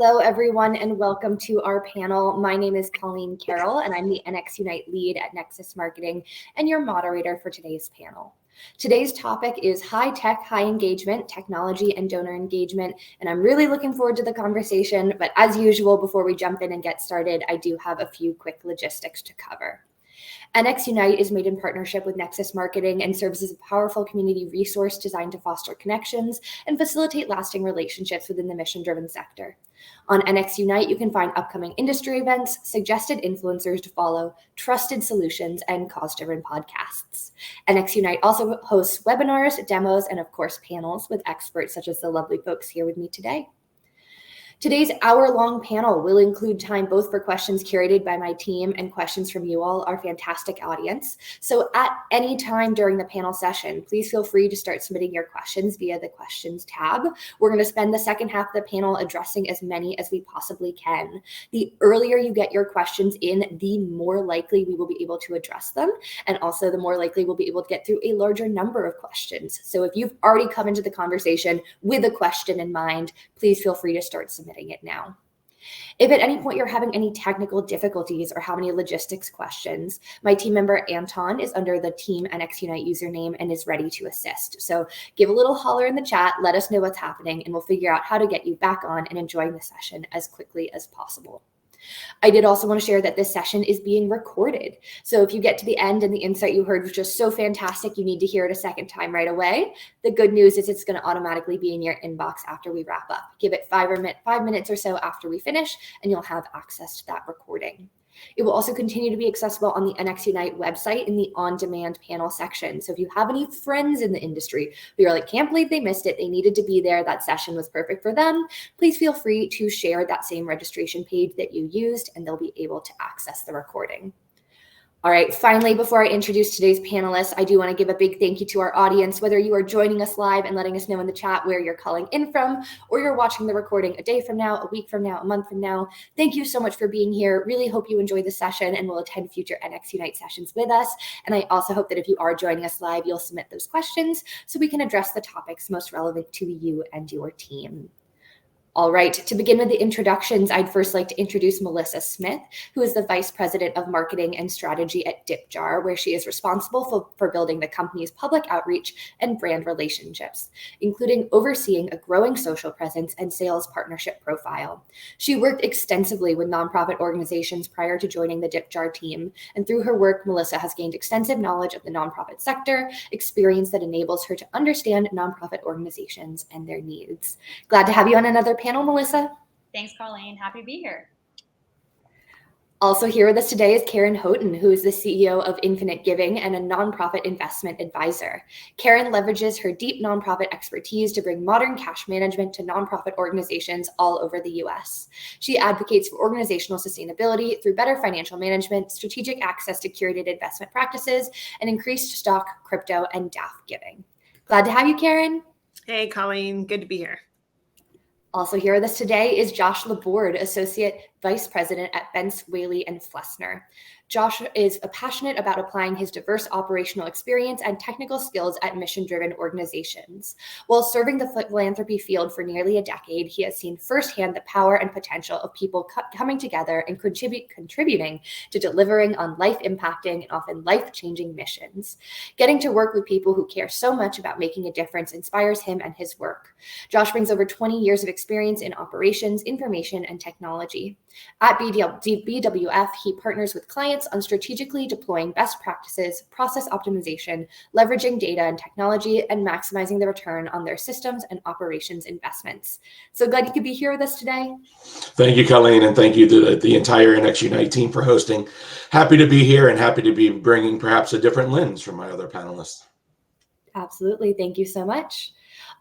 Hello, everyone, and welcome to our panel. My name is Colleen Carroll, and I'm the NXUnite lead at Nexus Marketing and your moderator for today's panel. Today's topic is high tech, high engagement, technology and donor engagement, and I'm really looking forward to the conversation. But as usual, before we jump in and get started, I do have a few quick logistics to cover. NXUnite is made in partnership with Nexus Marketing and serves as a powerful community resource designed to foster connections and facilitate lasting relationships within the mission-driven sector. On NXUnite, you can find upcoming industry events, suggested influencers to follow, trusted solutions, and cause-driven podcasts. NXUnite also hosts webinars, demos, and of course, panels with experts such as the lovely folks here with me today. Today's hour-long panel will include time both for questions curated by my team and questions from you all, our fantastic audience. So at any time during the panel session, please feel free to start submitting your questions via the questions tab. We're going to spend the second half of the panel addressing as many as we possibly can. The earlier you get your questions in, the more likely we will be able to address them. And also the more likely we'll be able to get through a larger number of questions. So if you've already come into the conversation with a question in mind, please feel free to start submitting it now. If at any point you're having any technical difficulties or have any logistics questions, my team member Anton is under the Team NXUnite username and is ready to assist. So give a little holler in the chat, let us know what's happening, and we'll figure out how to get you back on and enjoying the session as quickly as possible. I did also want to share that this session is being recorded. So if you get to the end and the insight you heard was just so fantastic, you need to hear it a second time right away. The good news is it's going to automatically be in your inbox after we wrap up. Give it 5 minutes or so after we finish, and you'll have access to that recording. It will also continue to be accessible on the NXUnite website in the on-demand panel section. So if you have any friends in the industry who are like, can't believe they missed it, they needed to be there, that session was perfect for them, please feel free to share that same registration page that you used and they'll be able to access the recording. All right, finally, before I introduce today's panelists, I do want to give a big thank you to our audience, whether you are joining us live and letting us know in the chat where you're calling in from, or you're watching the recording a day from now, a week from now, a month from now. Thank you so much for being here. Really hope you enjoy the session and will attend future NXUnite sessions with us. And I also hope that if you are joining us live, you'll submit those questions so we can address the topics most relevant to you and your team. All right, to begin with the introductions, I'd first like to introduce Melissa Smith, who is the Vice President of Marketing and Strategy at DipJar, where she is responsible for building the company's public outreach and brand relationships, including overseeing a growing social presence and sales partnership profile. She worked extensively with nonprofit organizations prior to joining the DipJar team, and through her work, Melissa has gained extensive knowledge of the nonprofit sector, experience that enables her to understand nonprofit organizations and their needs. Glad to have you on another panel, Melissa. Thanks, Colleen. Happy to be here. Also here with us today is Karen Houghton, who is the CEO of Infinite Giving and a nonprofit investment advisor. Karen leverages her deep nonprofit expertise to bring modern cash management to nonprofit organizations all over the U.S. She advocates for organizational sustainability through better financial management, strategic access to curated investment practices, and increased stock, crypto, and DAF giving. Glad to have you, Karen. Hey, Colleen. Good to be here. Also here with us today is Josh Laborde, Associate Vice President at Bentz, Whaley & Flessner. Josh is passionate about applying his diverse operational experience and technical skills at mission-driven organizations. While serving the philanthropy field for nearly a decade, he has seen firsthand the power and potential of people coming together and contributing to delivering on life-impacting and often life-changing missions. Getting to work with people who care so much about making a difference inspires him and his work. Josh brings over 20 years of experience in operations, information, and technology. At BWF, he partners with clients on strategically deploying best practices, process optimization, leveraging data and technology, and maximizing the return on their systems and operations investments. So glad you could be here with us today. Thank you, Colleen, and thank you to the entire NXUnite team for hosting. Happy to be here and happy to be bringing perhaps a different lens from my other panelists. Absolutely. Thank you so much.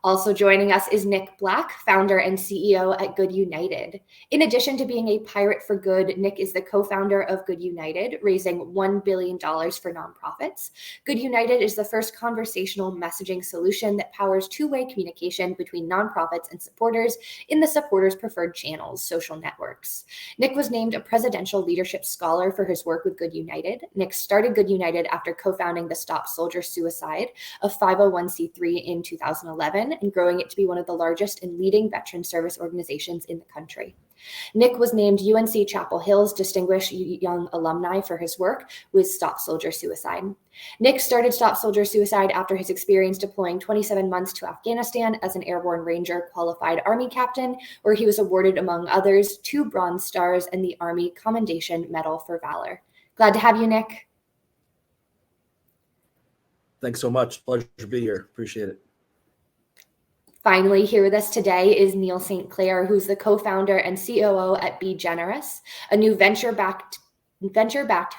Also joining us is Nick Black, founder and CEO at Good United. In addition to being a pirate for good, Nick is the co-founder of Good United, raising $1 billion for nonprofits. Good United is the first conversational messaging solution that powers two-way communication between nonprofits and supporters in the supporters' preferred channels, social networks. Nick was named a Presidential Leadership Scholar for his work with Good United. Nick started Good United after co-founding the Stop Soldier Suicide, a 501c3 in 2011, and growing it to be one of the largest and leading veteran service organizations in the country. Nick was named UNC Chapel Hill's Distinguished Young Alumni for his work with Stop Soldier Suicide. Nick started Stop Soldier Suicide after his experience deploying 27 months to Afghanistan as an Airborne Ranger qualified Army captain, where he was awarded, among others, 2 Bronze Stars and the Army Commendation Medal for Valor. Glad to have you, Nick. Thanks so much. Pleasure to be here. Appreciate it. Finally, here with us today is Neil St. Clair, who's the co-founder and COO at Be Generous, a new venture-backed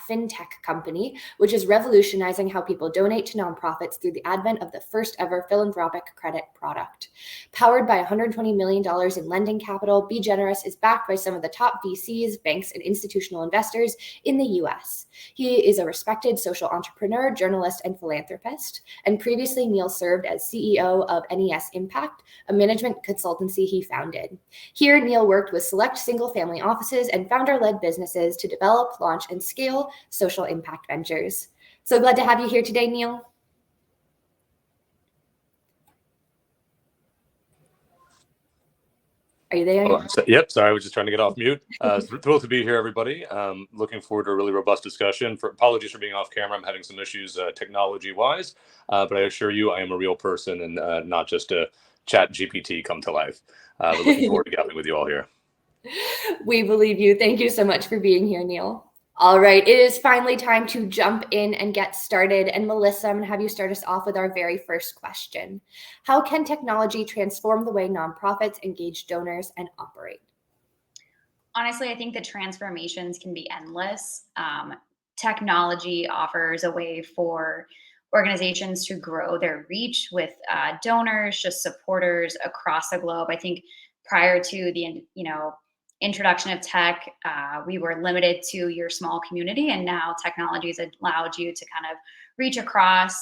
fintech company, which is revolutionizing how people donate to nonprofits through the advent of the first ever philanthropic credit product. Powered by $120 million in lending capital, Be Generous is backed by some of the top VCs, banks, and institutional investors in the US. He is a respected social entrepreneur, journalist, and philanthropist. And previously, Neil served as CEO of NES Impact, a management consultancy he founded. Here, Neil worked with select single-family offices and founder-led businesses to develop, launch, and scale social impact ventures. So glad to have you here today, Neil. Are you there? Yep. Sorry, I was just trying to get off mute. Thrilled to be here, everybody. Looking forward to a really robust discussion. Apologies for being off camera. I'm having some issues technology-wise, but I assure you I am a real person and not just a chat GPT come to life. But looking forward to gathering with you all here. We believe you. Thank you so much for being here, Neil. All right, it is finally time to jump in and get started. And Melissa, I'm going to have you start us off with our very first question. How can technology transform the way nonprofits engage donors and operate? Honestly, I think the transformations can be endless. Technology offers a way for organizations to grow their reach with donors, just supporters across the globe. I think prior to the introduction of tech, we were limited to your small community, and now technology has allowed you to kind of reach across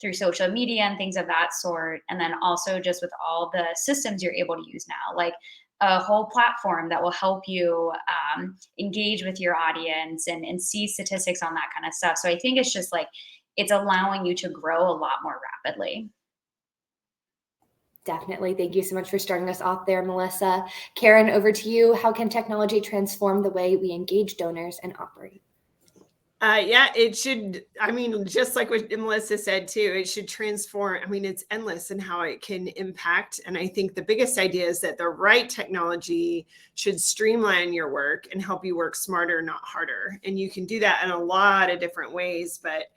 through social media and things of that sort. And then also just with all the systems you're able to use now, like a whole platform that will help you engage with your audience and see statistics on that kind of stuff. So I think it's just like, it's allowing you to grow a lot more rapidly. Definitely. Thank you so much for starting us off there, Melissa. Karen, over to you. How can technology transform the way we engage donors and operate? Yeah, it should. I mean, just like what Melissa said too, it should transform. I mean, it's endless in how it can impact. And I think the biggest idea is that the right technology should streamline your work and help you work smarter, not harder. And you can do that in a lot of different ways, but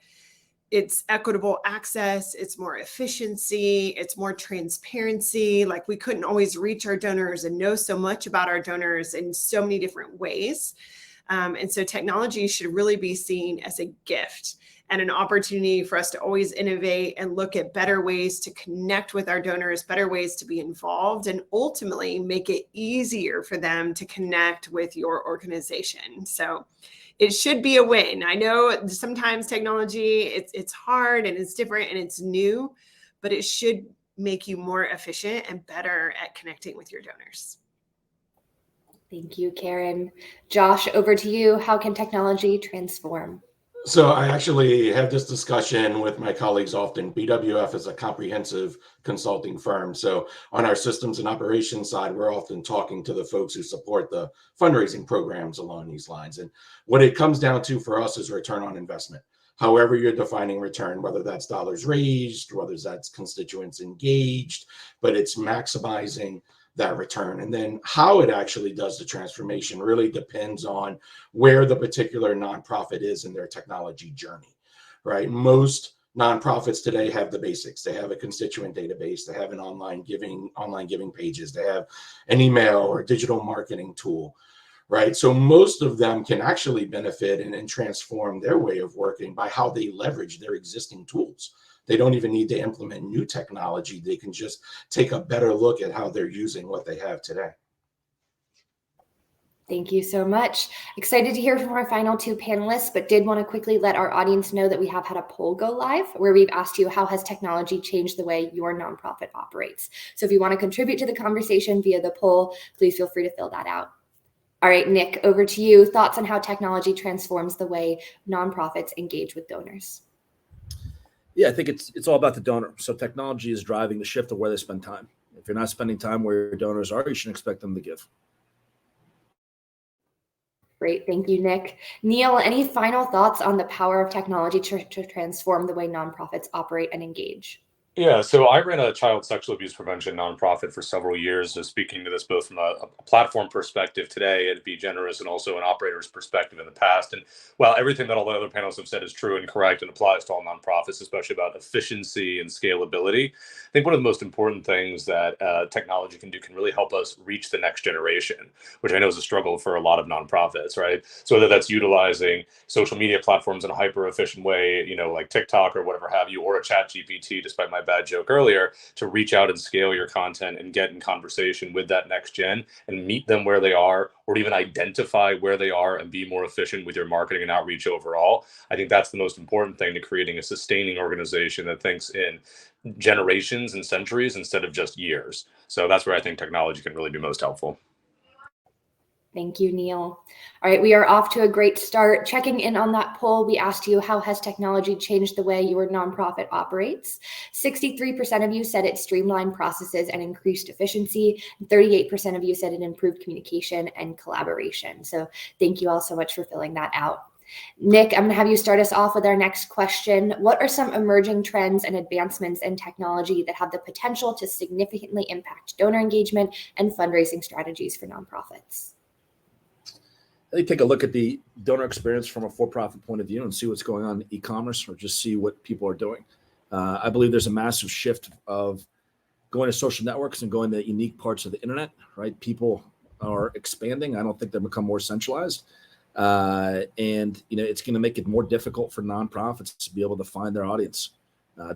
it's equitable access, it's more efficiency, it's more transparency. Like, we couldn't always reach our donors and know so much about our donors in so many different ways. And so technology should really be seen as a gift and an opportunity for us to always innovate and look at better ways to connect with our donors, better ways to be involved, and ultimately make it easier for them to connect with your organization. So it should be a win. I know sometimes technology, it's hard and it's different and it's new, but it should make you more efficient and better at connecting with your donors. Thank you, Karen. Josh, over to you. How can technology transform? So I actually have this discussion with my colleagues often. BWF is a comprehensive consulting firm. So on our systems and operations side, we're often talking to the folks who support the fundraising programs along these lines. And what it comes down to for us is return on investment. However you're defining return, whether that's dollars raised, whether that's constituents engaged, but it's maximizing that return. And then how it actually does the transformation really depends on where the particular nonprofit is in their technology journey, right? Most nonprofits today have the basics. They have a constituent database, they have an online giving pages, they have an email or digital marketing tool, right? So most of them can actually benefit and transform their way of working by how they leverage their existing tools. They don't even need to implement new technology. They can just take a better look at how they're using what they have today. Thank you so much. Excited to hear from our final 2 panelists, but did want to quickly let our audience know that we have had a poll go live where we've asked you, how has technology changed the way your nonprofit operates? So if you want to contribute to the conversation via the poll, please feel free to fill that out. All right, Nick, over to you. Thoughts on how technology transforms the way nonprofits engage with donors? Yeah, I think it's all about the donor. So technology is driving the shift of where they spend time. If you're not spending time where your donors are, you shouldn't expect them to give. Great. Thank you, Nick. Neil, any final thoughts on the power of technology to transform the way nonprofits operate and engage? Yeah, so I ran a child sexual abuse prevention nonprofit for several years. So speaking to this both from a platform perspective today at Be Generous and also an operator's perspective in the past. And while everything that all the other panels have said is true and correct and applies to all nonprofits, especially about efficiency and scalability, I think one of the most important things that technology can do can really help us reach the next generation, which I know is a struggle for a lot of nonprofits, right? So whether that's utilizing social media platforms in a hyper efficient way, like TikTok or whatever have you, or a chat GPT, despite my bad joke earlier, to reach out and scale your content and get in conversation with that next gen and meet them where they are, or even identify where they are and be more efficient with your marketing and outreach overall. I think that's the most important thing to creating a sustaining organization that thinks in generations and centuries instead of just years. So that's where I think technology can really be most helpful. Thank you, Neil. All right, we are off to a great start. Checking in on that poll, we asked you, how has technology changed the way your nonprofit operates? 63% of you said it streamlined processes and increased efficiency. 38% of you said it improved communication and collaboration. So thank you all so much for filling that out. Nick, I'm going to have you start us off with our next question. What are some emerging trends and advancements in technology that have the potential to significantly impact donor engagement and fundraising strategies for nonprofits? They take a look at the donor experience from a for-profit point of view and see what's going on in e-commerce, or just see what people are doing. I believe there's a massive shift of going to social networks and going to unique parts of the internet, right? People are expanding. I don't think they've become more centralized. And it's going to make it more difficult for nonprofits to be able to find their audience.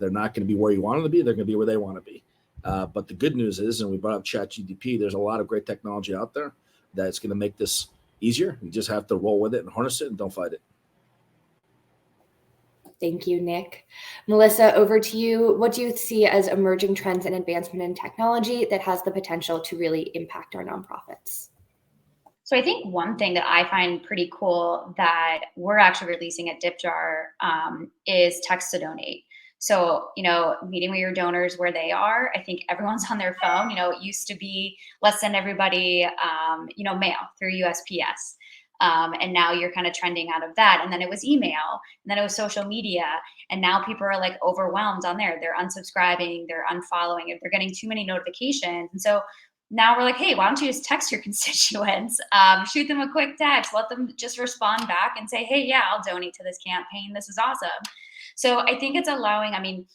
They're not going to be where you want them to be. They're going to be where they want to be. But the good news is, and we brought up ChatGPT, there's a lot of great technology out there that's going to make this easier. You just have to roll with it and harness it and don't fight it. Thank you, Nick. Melissa, over to you. What do you see as emerging trends and advancement in technology that has the potential to really impact our nonprofits? So I think one thing that I find pretty cool that we're actually releasing at DipJar is text to donate. So, meeting with your donors where they are. I think everyone's on their phone. It used to be, let's send everybody, mail through USPS. And now you're kind of trending out of that. And then it was email, and then it was social media. And now people are like overwhelmed on there. They're unsubscribing, they're unfollowing, if they're getting too many notifications. And so now we're like, hey, why don't you just text your constituents, shoot them a quick text, let them just respond back and say, hey, yeah, I'll donate to this campaign. This is awesome. So I think it's allowing,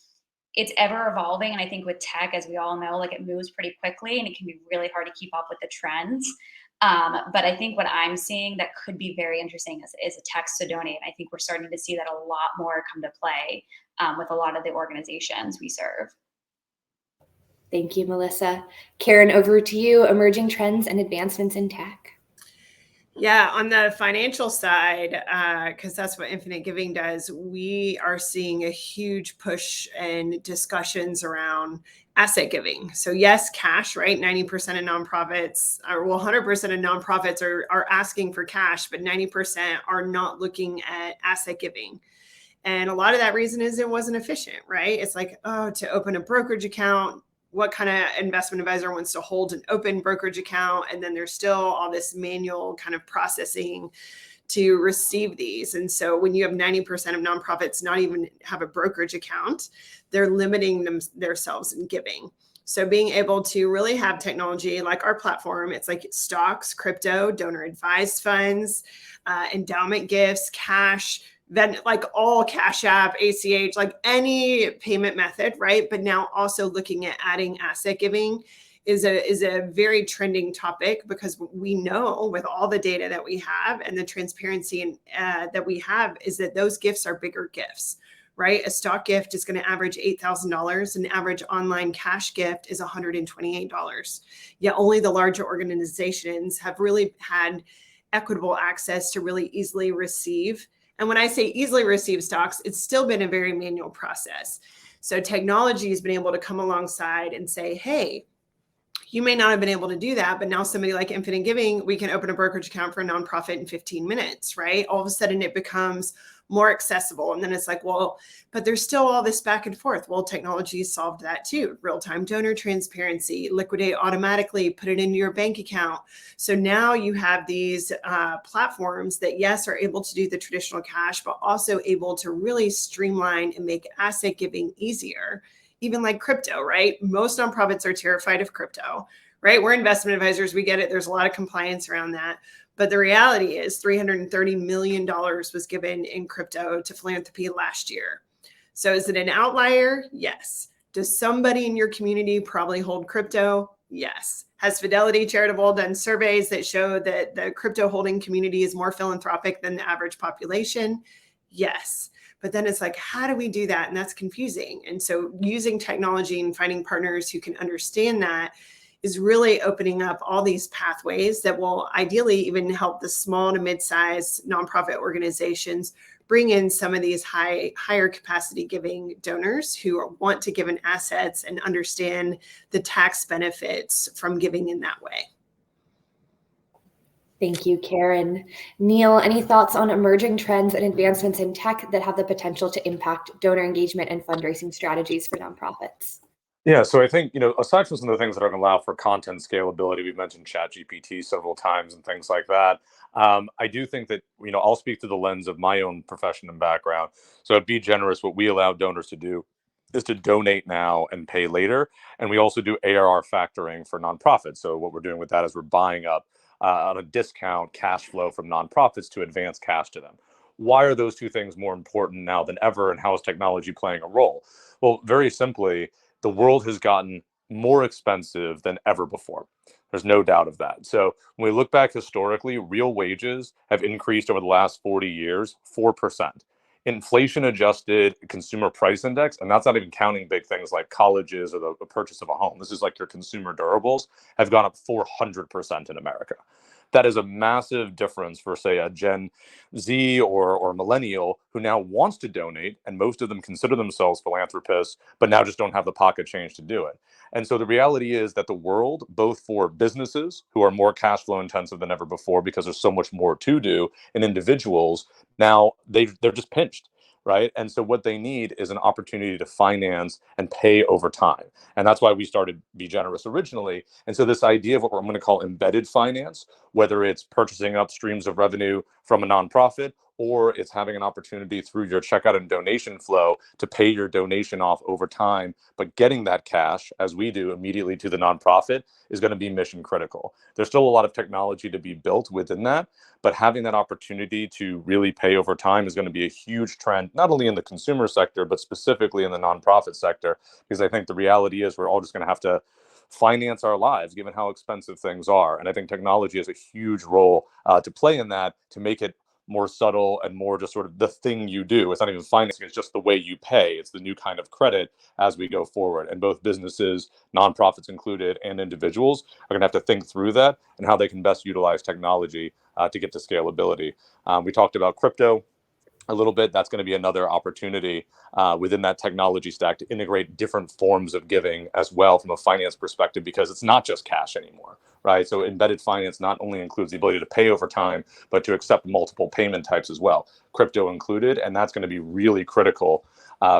it's ever evolving. And I think with tech, as we all know, it moves pretty quickly and it can be really hard to keep up with the trends. But I think what I'm seeing that could be very interesting is a text to donate. I think we're starting to see that a lot more come to play with a lot of the organizations we serve. Thank you, Melissa. Karen, over to you. Emerging trends and advancements in tech. Yeah, on the financial side, because that's what Infinite Giving does, we are seeing a huge push and discussions around asset giving. So yes, cash, right? 90% of nonprofits, 100% of nonprofits are asking for cash, but 90% are not looking at asset giving. And a lot of that reason is it wasn't efficient, right? It's like, to open a brokerage account, what kind of investment advisor wants to hold an open brokerage account? And then there's still all this manual kind of processing to receive these. And so when you have 90% of nonprofits not even have a brokerage account, they're limiting themselves in giving. So being able to really have technology like our platform, it's like stocks, crypto, donor advised funds, endowment gifts, cash, then all Cash App, ACH, any payment method, right? But now also looking at adding asset giving is a very trending topic, because we know with all the data that we have and the transparency that we have is that those gifts are bigger gifts, right? A stock gift is going to average $8,000. An average online cash gift is $128. Yet only the larger organizations have really had equitable access to really easily receive. And when I say easily receive stocks, it's still been a very manual process. So technology has been able to come alongside and say, hey, you may not have been able to do that, but now somebody like Infinite Giving, we can open a brokerage account for a nonprofit in 15 minutes, right? All of a sudden it becomes more accessible. And then it's like, well, but there's still all this back and forth. Well, technology solved that too. Real-time donor transparency, liquidate automatically, put it into your bank account. So now you have these platforms that, yes, are able to do the traditional cash, but also able to really streamline and make asset giving easier. Even like crypto, right? Most nonprofits are terrified of crypto, right? We're investment advisors. We get it. There's a lot of compliance around that. But the reality is $330 million was given in crypto to philanthropy last year. So is it an outlier? Yes. Does somebody in your community probably hold crypto? Yes. Has Fidelity Charitable done surveys that show that the crypto holding community is more philanthropic than the average population? Yes. But then it's like, how do we do that? And that's confusing. And so using technology and finding partners who can understand that is really opening up all these pathways that will ideally even help the small to mid-sized nonprofit organizations bring in some of these higher capacity giving donors who want to give in assets and understand the tax benefits from giving in that way. Thank you, Karen. Neil, any thoughts on emerging trends and advancements in tech that have the potential to impact donor engagement and fundraising strategies for nonprofits? Yeah, so I think, aside from some of the things that are going to allow for content scalability, we've mentioned ChatGPT several times and things like that. I do think that, I'll speak to the lens of my own profession and background. So at Be Generous, what we allow donors to do is to donate now and pay later. And we also do ARR factoring for nonprofits. So what we're doing with that is we're buying up on a discount cash flow from nonprofits to advance cash to them. Why are those two things more important now than ever? And how is technology playing a role? Well, very simply, the world has gotten more expensive than ever before. There's no doubt of that. So when we look back historically, real wages have increased over the last 40 years, 4%. Inflation adjusted consumer price index, and that's not even counting big things like colleges or the purchase of a home. This is like your consumer durables, have gone up 400% in America. That is a massive difference for, say, a Gen Z or millennial who now wants to donate, and most of them consider themselves philanthropists, but now just don't have the pocket change to do it. And so the reality is that the world, both for businesses who are more cash flow intensive than ever before because there's so much more to do, and individuals, now they're just pinched. Right. And so what they need is an opportunity to finance and pay over time. And that's why we started Be Generous originally. And so this idea of what I'm going to call embedded finance, whether it's purchasing up streams of revenue from a nonprofit, or it's having an opportunity through your checkout and donation flow to pay your donation off over time, but getting that cash, as we do, immediately to the nonprofit is going to be mission critical. There's still a lot of technology to be built within that, but having that opportunity to really pay over time is going to be a huge trend, not only in the consumer sector, but specifically in the nonprofit sector, because I think the reality is we're all just going to have to finance our lives given how expensive things are. And I think technology has a huge role to play in that, to make it more subtle and more just sort of the thing you do. It's not even financing, it's just the way you pay. It's the new kind of credit as we go forward. And both businesses, nonprofits included, and individuals are going to have to think through that and how they can best utilize technology to get to scalability. We talked about crypto a little bit. That's going to be another opportunity within that technology stack to integrate different forms of giving as well from a finance perspective, because it's not just cash anymore, right? So embedded finance not only includes the ability to pay over time, but to accept multiple payment types as well, crypto included. And that's going to be really critical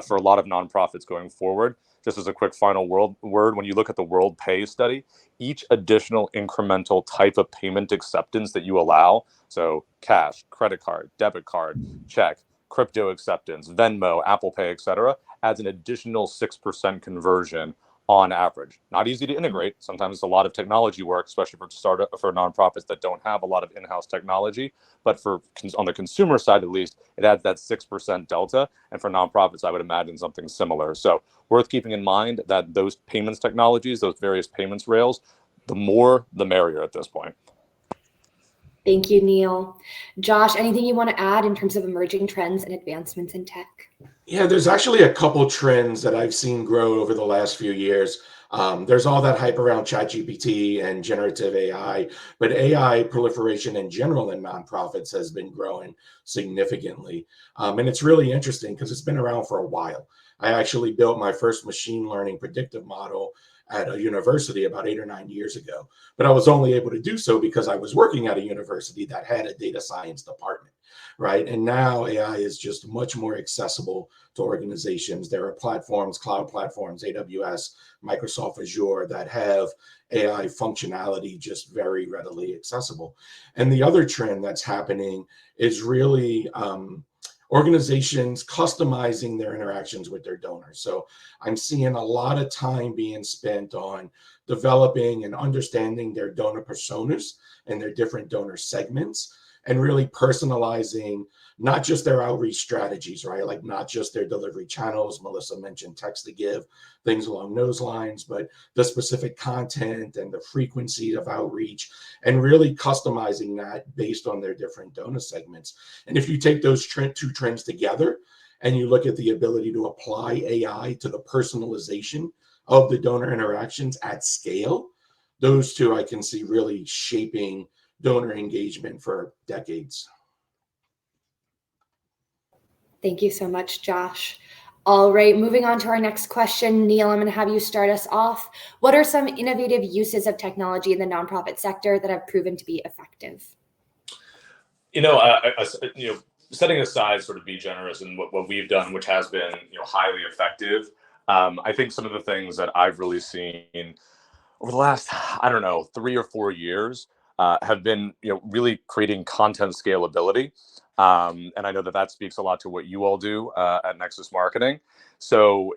for a lot of nonprofits going forward. Just as a quick final word, when you look at the World Pay study, each additional incremental type of payment acceptance that you allow, so cash, credit card, debit card, check, crypto acceptance, Venmo, Apple Pay, etc., adds an additional 6% conversion on average. Not easy to integrate. Sometimes it's a lot of technology work, especially for nonprofits that don't have a lot of in-house technology. But on the consumer side, at least, it adds that 6% delta. And for nonprofits, I would imagine something similar. So worth keeping in mind that those payments technologies, those various payments rails, the more, the merrier at this point. Thank you, Neil. Josh, anything you want to add in terms of emerging trends and advancements in tech? Yeah, there's actually a couple trends that I've seen grow over the last few years. There's all that hype around ChatGPT and generative AI, but AI proliferation in general in nonprofits has been growing significantly. And it's really interesting because it's been around for a while. I actually built my first machine learning predictive model at a university about 8 or 9 years ago, but I was only able to do so because I was working at a university that had a data science department. right? And now AI is just much more accessible to organizations. There are platforms, cloud platforms, AWS, Microsoft Azure, that have AI functionality just very readily accessible. And the other trend that's happening is really organizations customizing their interactions with their donors. So I'm seeing a lot of time being spent on developing and understanding their donor personas and their different donor segments, and really personalizing not just their outreach strategies, right? Like not just their delivery channels. Melissa mentioned text to give, things along those lines, but the specific content and the frequency of outreach, and really customizing that based on their different donor segments. And if you take those two trends together and you look at the ability to apply AI to the personalization of the donor interactions at scale, those two I can see really shaping donor engagement for decades. Thank you so much, Josh. All right, moving on to our next question. Neil, I'm going to have you start us off. What are some innovative uses of technology in the nonprofit sector that have proven to be effective? Setting aside sort of be generous and what we've done, which has been highly effective. I think some of the things that I've really seen over the last, 3 or 4 years have been, really creating content scalability. And I know that speaks a lot to what you all do at Nexus Marketing. So,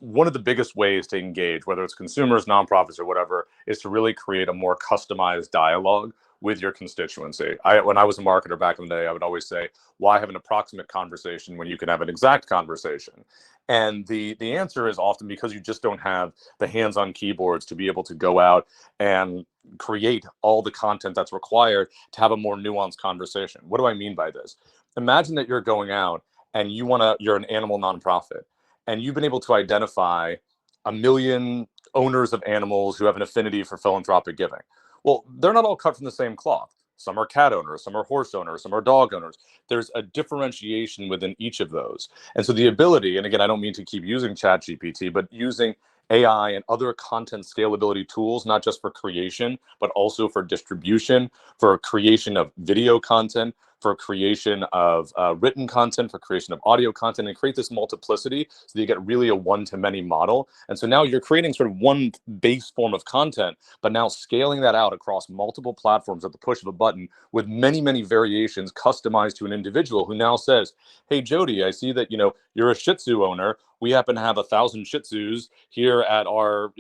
one of the biggest ways to engage, whether it's consumers, nonprofits, or whatever, is to really create a more customized dialogue with your constituency. When I was a marketer back in the day, I would always say, why have an approximate conversation when you can have an exact conversation? And the answer is often because you just don't have the hands-on keyboards to be able to go out and create all the content that's required to have a more nuanced conversation. What do I mean by this? Imagine that you're going out and you're an animal nonprofit, and you've been able to identify 1 million owners of animals who have an affinity for philanthropic giving. Well, they're not all cut from the same cloth. Some are cat owners, some are horse owners, some are dog owners. There's a differentiation within each of those. And so the ability, and again, I don't mean to keep using ChatGPT, but using AI and other content scalability tools, not just for creation, but also for distribution, for creation of video content, for creation of written content, for creation of audio content, and create this multiplicity so that you get really a one-to-many model. And so now you're creating sort of one base form of content, but now scaling that out across multiple platforms at the push of a button with many, many variations customized to an individual who now says, hey, Jody, I see that you're a Shih Tzu owner. We happen to have 1,000 Shih Tzus here at our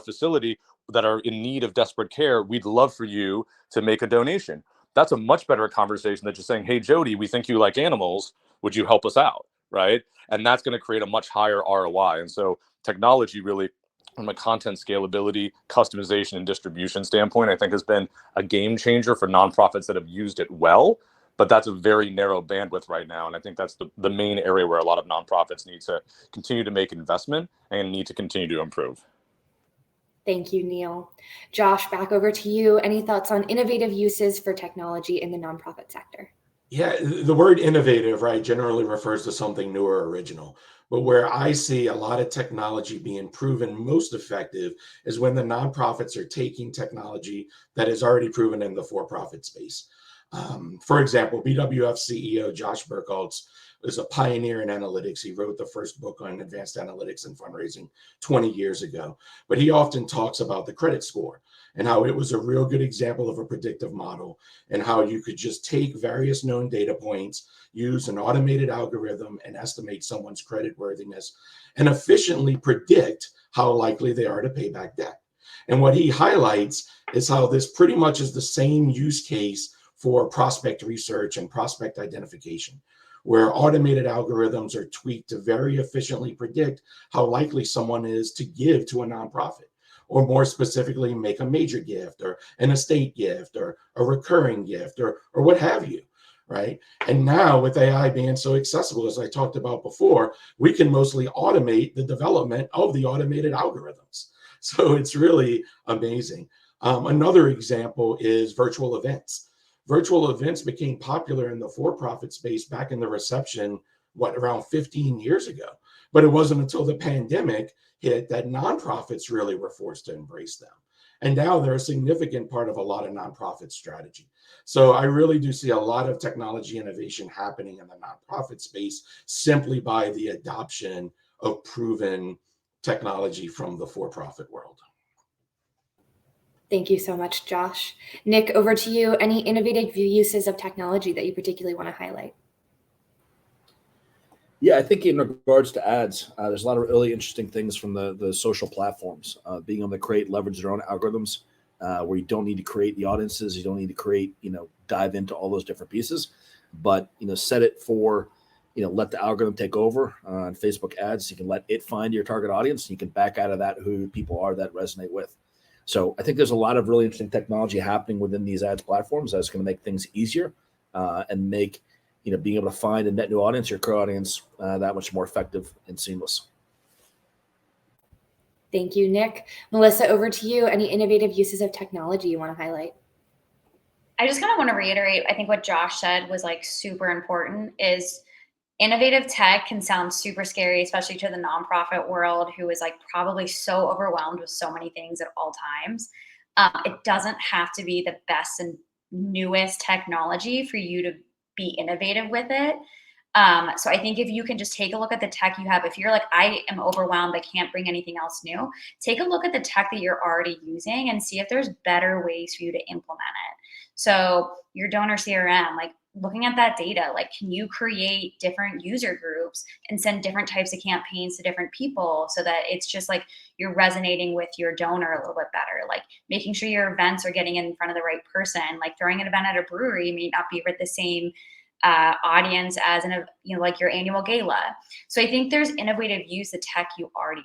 facility that are in need of desperate care. We'd love for you to make a donation. That's a much better conversation than just saying, hey, Jody, we think you like animals. Would you help us out? Right. And that's going to create a much higher ROI. And so technology really, from a content scalability, customization, and distribution standpoint, I think has been a game changer for nonprofits that have used it well. But that's a very narrow bandwidth right now. And I think that's the main area where a lot of nonprofits need to continue to make investment and need to continue to improve. Thank you, Neil. Josh, back over to you. Any thoughts on innovative uses for technology in the nonprofit sector? Yeah, the word innovative, right, generally refers to something new or original. But where I see a lot of technology being proven most effective is when the nonprofits are taking technology that is already proven in the for-profit space. For example, BWF CEO Josh Burkholz is a pioneer in analytics. He wrote the first book on advanced analytics and fundraising 20 years ago. But he often talks about the credit score and how it was a real good example of a predictive model, and how you could just take various known data points, use an automated algorithm, and estimate someone's credit worthiness and efficiently predict how likely they are to pay back debt. And what he highlights is how this pretty much is the same use case for prospect research and prospect identification, where automated algorithms are tweaked to very efficiently predict how likely someone is to give to a nonprofit, or more specifically, make a major gift or an estate gift or a recurring gift or what have you, right? And now with AI being so accessible, as I talked about before, we can mostly automate the development of the automated algorithms. So it's really amazing. Another example is virtual events. Virtual events became popular in the for-profit space back in the reception, around 15 years ago. But it wasn't until the pandemic hit that nonprofits really were forced to embrace them. And now they're a significant part of a lot of nonprofit strategy. So I really do see a lot of technology innovation happening in the nonprofit space simply by the adoption of proven technology from the for-profit world. Thank you so much, Josh. Nick, over to you. Any innovative uses of technology that you particularly want to highlight? Yeah, I think in regards to ads, there's a lot of really interesting things from the social platforms, being able to leverage their own algorithms, where you don't need to create the audiences, you don't need to create, dive into all those different pieces, but set it for, let the algorithm take over on Facebook ads. You can let it find your target audience, and you can back out of that who people are that resonate with. So I think there's a lot of really interesting technology happening within these ads platforms that's going to make things easier and make being able to find a net new audience, your core audience, that much more effective and seamless. Thank you, Nick. Melissa, over to you. Any innovative uses of technology you want to highlight? I just kind of want to reiterate, I think what Josh said was like super important is innovative tech can sound super scary, especially to the nonprofit world who is like probably so overwhelmed with so many things at all times. It doesn't have to be the best and newest technology for you to be innovative with it. So I think if you can just take a look at the tech you have, if you're like, I am overwhelmed, I can't bring anything else new, take a look at the tech that you're already using and see if there's better ways for you to implement it. So your donor CRM, like looking at that data, like can you create different user groups and send different types of campaigns to different people so that it's just like you're resonating with your donor a little bit better, like making sure your events are getting in front of the right person, like throwing an event at a brewery may not be with the same audience as like your annual gala. So I think there's innovative use of tech you already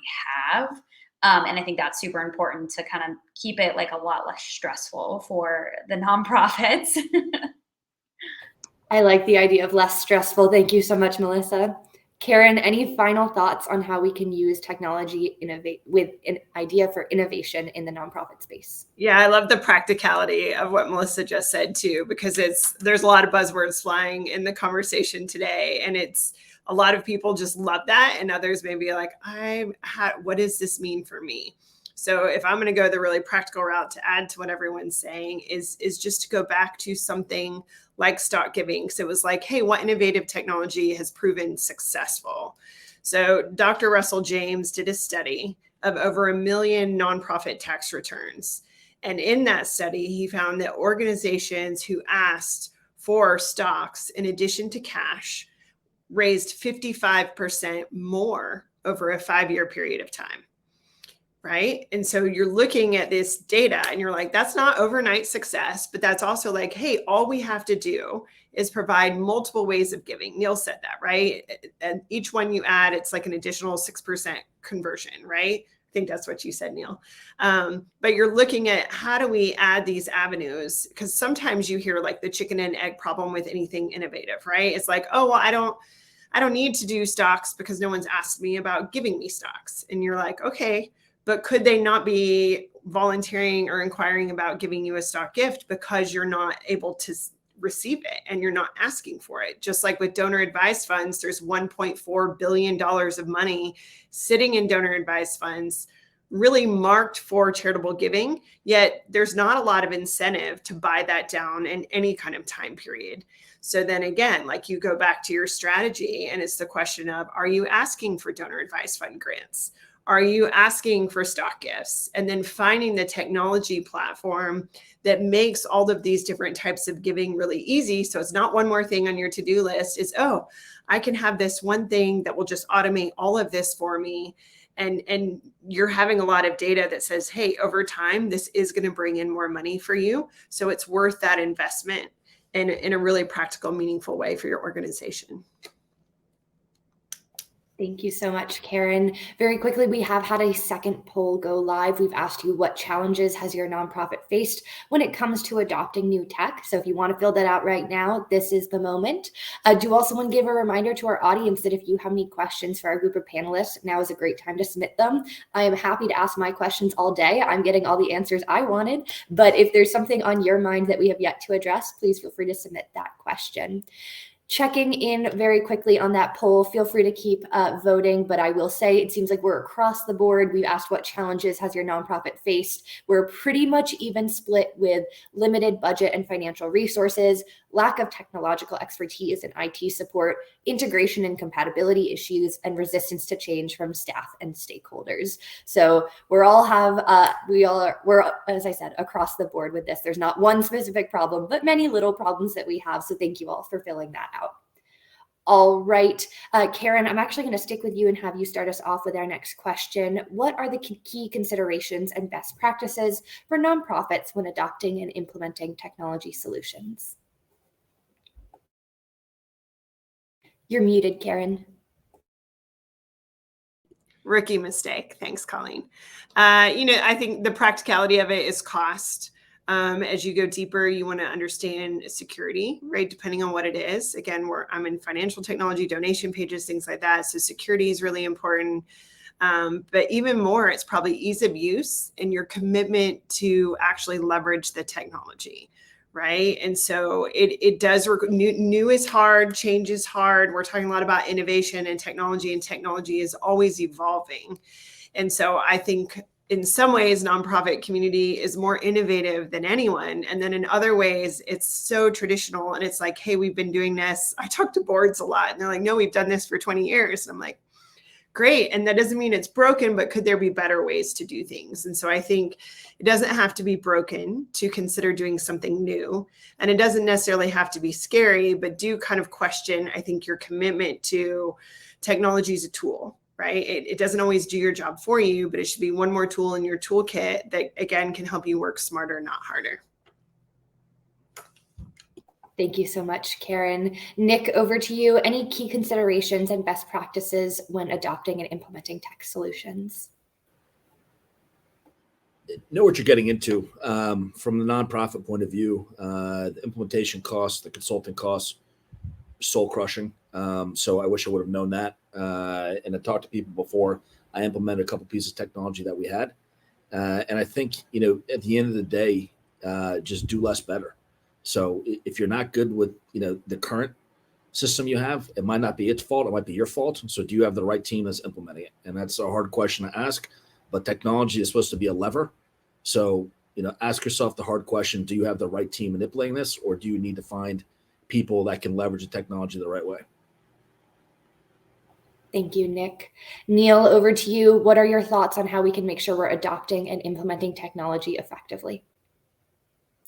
have. And I think that's super important to kind of keep it like a lot less stressful for the nonprofits. I like the idea of less stressful. Thank you so much, Melissa. Karen, any final thoughts on how we can use technology with an idea for innovation in the nonprofit space? Yeah, I love the practicality of what Melissa just said too, because there's a lot of buzzwords flying in the conversation today, and it's a lot of people just love that, and others may be like, what does this mean for me? So if I'm going to go the really practical route to add to what everyone's saying is just to go back to something like stock giving. So it was like, hey, what innovative technology has proven successful? So Dr. Russell James did a study of over 1 million nonprofit tax returns. And in that study, he found that organizations who asked for stocks in addition to cash raised 55% more over a 5-year period of time. Right. And so you're looking at this data and you're like, that's not overnight success, but that's also like, hey, all we have to do is provide multiple ways of giving. Neil said that, right? And each one you add, it's like an additional 6% conversion, right? I think that's what you said, Neil. But you're looking at how do we add these avenues? Because sometimes you hear like the chicken and egg problem with anything innovative, right? It's like, oh, well, I don't need to do stocks because no one's asked me about giving me stocks. And you're like, okay, but could they not be volunteering or inquiring about giving you a stock gift because you're not able to receive it and you're not asking for it? Just like with donor advised funds, there's $1.4 billion of money sitting in donor advised funds, really marked for charitable giving, yet there's not a lot of incentive to buy that down in any kind of time period. So then again, like you go back to your strategy and it's the question of, are you asking for donor advised fund grants? Are you asking for stock gifts? And then finding the technology platform that makes all of these different types of giving really easy. So it's not one more thing on your to-do list. It's, oh, I can have this one thing that will just automate all of this for me. And you're having a lot of data that says, hey, over time, this is going to bring in more money for you. So it's worth that investment in a really practical, meaningful way for your organization. Thank you so much, Karen. Very quickly, we have had a second poll go live. We've asked you what challenges has your nonprofit faced when it comes to adopting new tech. So if you want to fill that out right now, this is the moment. Do also want to give a reminder to our audience that if you have any questions for our group of panelists, now is a great time to submit them. I am happy to ask my questions all day. I'm getting all the answers I wanted, but if there's something on your mind that we have yet to address, please feel free to submit that question. Checking in very quickly on that poll, feel free to keep voting, but I will say it seems like we're across the board. We've asked what challenges has your nonprofit faced. We're pretty much even split with limited budget and financial resources, lack of technological expertise and IT support, integration and compatibility issues, and resistance to change from staff and stakeholders. So we're, as I said, across the board with this. There's not one specific problem, but many little problems that we have. So thank you all for filling that out. All right, Karen, I'm actually going to stick with you and have you start us off with our next question. What are the key considerations and best practices for nonprofits when adopting and implementing technology solutions? You're muted, Karen. Rookie mistake. Thanks, Colleen. I think the practicality of it is cost. As you go deeper, you want to understand security, right? Depending on what it is. Again, I'm in financial technology, donation pages, things like that. So security is really important. But even more, it's probably ease of use and your commitment to actually leverage the technology, right? And so it does, new is hard, change is hard. We're talking a lot about innovation and technology is always evolving. And so I think in some ways, nonprofit community is more innovative than anyone. And then in other ways, it's so traditional. And it's like, hey, we've been doing this. I talk to boards a lot and they're like, no, we've done this for 20 years. And I'm like, great. And that doesn't mean it's broken, but could there be better ways to do things? And so I think it doesn't have to be broken to consider doing something new. And it doesn't necessarily have to be scary, but do kind of question, I think, your commitment to technology as a tool. Right? It doesn't always do your job for you, but it should be one more tool in your toolkit that, again, can help you work smarter, not harder. Thank you so much, Karen. Nick, over to you. Any key considerations and best practices when adopting and implementing tech solutions? Know what you're getting into. From the nonprofit point of view, the implementation costs, the consulting costs, soul crushing. So I wish I would have known that. And I talked to people before. I implemented a couple pieces of technology that we had. And I think, at the end of the day, just do less better. So if you're not good with, the current system you have, it might not be its fault. It might be your fault. So do you have the right team that's implementing it? And that's a hard question to ask, but technology is supposed to be a lever. So, ask yourself the hard question, do you have the right team manipulating this, or do you need to find people that can leverage the technology the right way? Thank you, Nick. Neil, over to you. What are your thoughts on how we can make sure we're adopting and implementing technology effectively?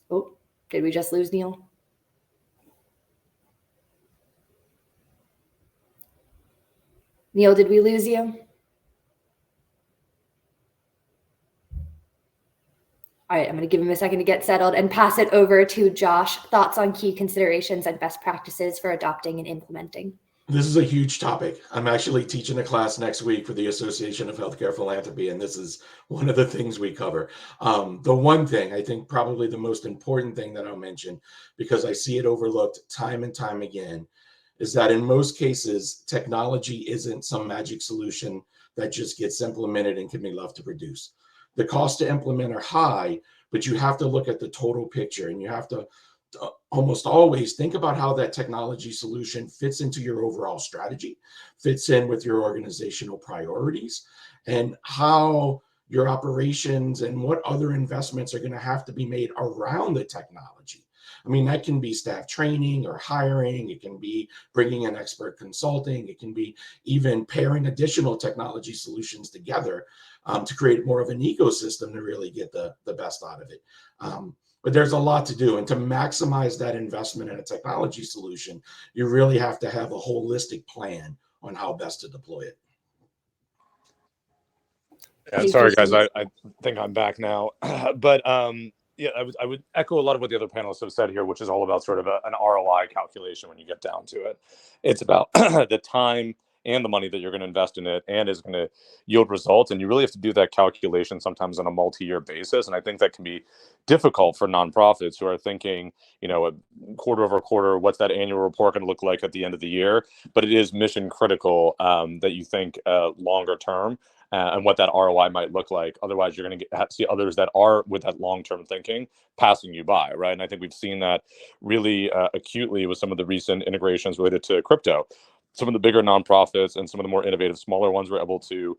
Oh, did we just lose Neil? Neil, did we lose you? All right, I'm going to give him a second to get settled and pass it over to Josh. Thoughts on key considerations and best practices for adopting and implementing? This is a huge topic. I'm actually teaching a class next week for the Association of Healthcare Philanthropy, and this is one of the things we cover. The one thing, I think probably the most important thing that I'll mention, because I see it overlooked time and time again, is that in most cases, technology isn't some magic solution that just gets implemented and can be left to produce. The costs to implement are high, but you have to look at the total picture, and you have to almost always think about how that technology solution fits into your overall strategy, fits in with your organizational priorities, and how your operations and what other investments are going to have to be made around the technology. I mean, that can be staff training or hiring. It can be bringing in expert consulting. It can be even pairing additional technology solutions together to create more of an ecosystem to really get the best out of it. But there's a lot to do. And to maximize that investment in a technology solution, you really have to have a holistic plan on how best to deploy it. Yeah, sorry, guys. I think I'm back now. But yeah, I would echo a lot of what the other panelists have said here, which is all about sort of an ROI calculation when you get down to it. It's about the time and the money that you're going to invest in it and is going to yield results. And you really have to do that calculation sometimes on a multi-year basis. And I think that can be difficult for nonprofits who are thinking, a quarter over quarter, what's that annual report going to look like at the end of the year? But it is mission critical that you think longer term. and what that ROI might look like. Otherwise, you're going to see others that are with that long-term thinking passing you by, right? And I think we've seen that really acutely with some of the recent integrations related to crypto. Some of the bigger nonprofits and some of the more innovative, smaller ones were able to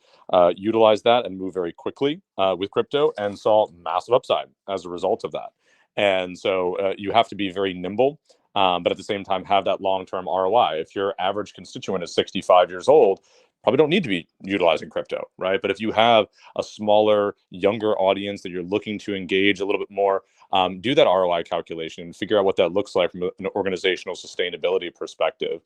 utilize that and move very quickly with crypto and saw massive upside as a result of that. And so you have to be very nimble, but at the same time have that long-term ROI. If your average constituent is 65 years old, probably don't need to be utilizing crypto, right? But if you have a smaller, younger audience that you're looking to engage a little bit more, do that ROI calculation and figure out what that looks like from an organizational sustainability perspective.